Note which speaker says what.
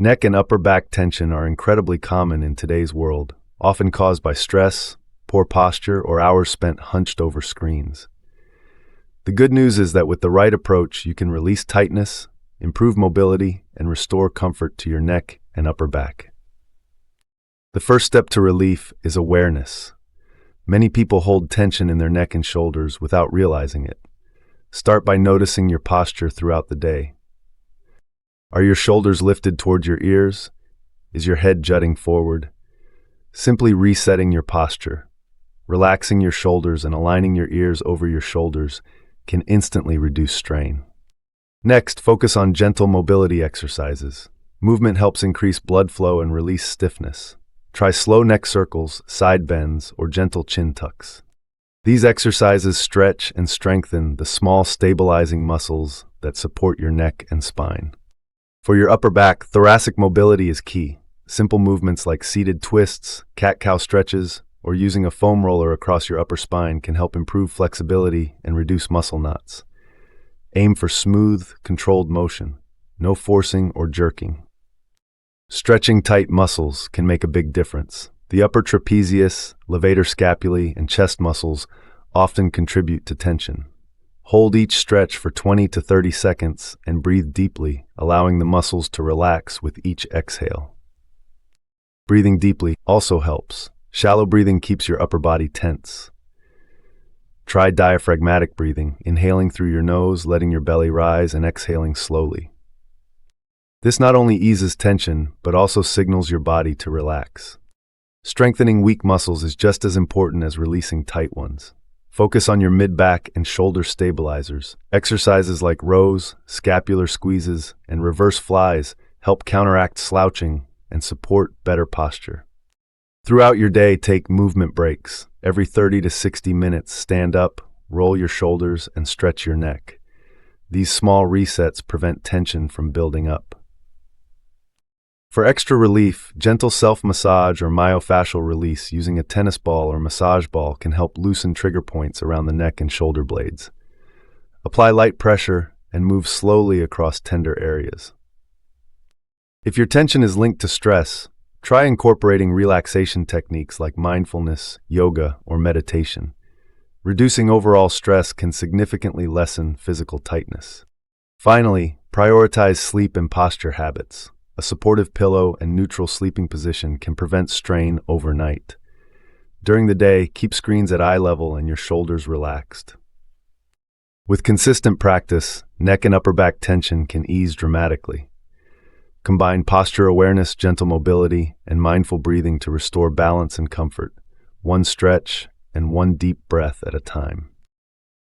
Speaker 1: Neck and upper back tension are incredibly common in today's world, often caused by stress, poor posture, or hours spent hunched over screens. The good news is that with the right approach, you can release tightness, improve mobility, and restore comfort to your neck and upper back. The first step to relief is awareness. Many people hold tension in their neck and shoulders without realizing it. Start by noticing your posture throughout the day. Are your shoulders lifted towards your ears? Is your head jutting forward? Simply resetting your posture, relaxing your shoulders and aligning your ears over your shoulders can instantly reduce strain. Next, focus on gentle mobility exercises. Movement helps increase blood flow and release stiffness. Try slow neck circles, side bends, or gentle chin tucks. These exercises stretch and strengthen the small stabilizing muscles that support your neck and spine. For your upper back, thoracic mobility is key. Simple movements like seated twists, cat-cow stretches, or using a foam roller across your upper spine can help improve flexibility and reduce muscle knots. Aim for smooth, controlled motion, no forcing or jerking. Stretching tight muscles can make a big difference. The upper trapezius, levator scapulae, and chest muscles often contribute to tension. Hold each stretch for 20 to 30 seconds and breathe deeply, allowing the muscles to relax with each exhale. Breathing deeply also helps. Shallow breathing keeps your upper body tense. Try diaphragmatic breathing, inhaling through your nose, letting your belly rise, and exhaling slowly. This not only eases tension, but also signals your body to relax. Strengthening weak muscles is just as important as releasing tight ones. Focus on your mid-back and shoulder stabilizers. Exercises like rows, scapular squeezes, and reverse flies help counteract slouching and support better posture. Throughout your day, take movement breaks. Every 30 to 60 minutes, stand up, roll your shoulders, and stretch your neck. These small resets prevent tension from building up. For extra relief, gentle self-massage or myofascial release using a tennis ball or massage ball can help loosen trigger points around the neck and shoulder blades. Apply light pressure and move slowly across tender areas. If your tension is linked to stress, try incorporating relaxation techniques like mindfulness, yoga, or meditation. Reducing overall stress can significantly lessen physical tightness. Finally, prioritize sleep and posture habits. A supportive pillow and neutral sleeping position can prevent strain overnight. During the day, keep screens at eye level and your shoulders relaxed. With consistent practice, neck and upper back tension can ease dramatically. Combine posture awareness, gentle mobility, and mindful breathing to restore balance and comfort, one stretch and one deep breath at a time.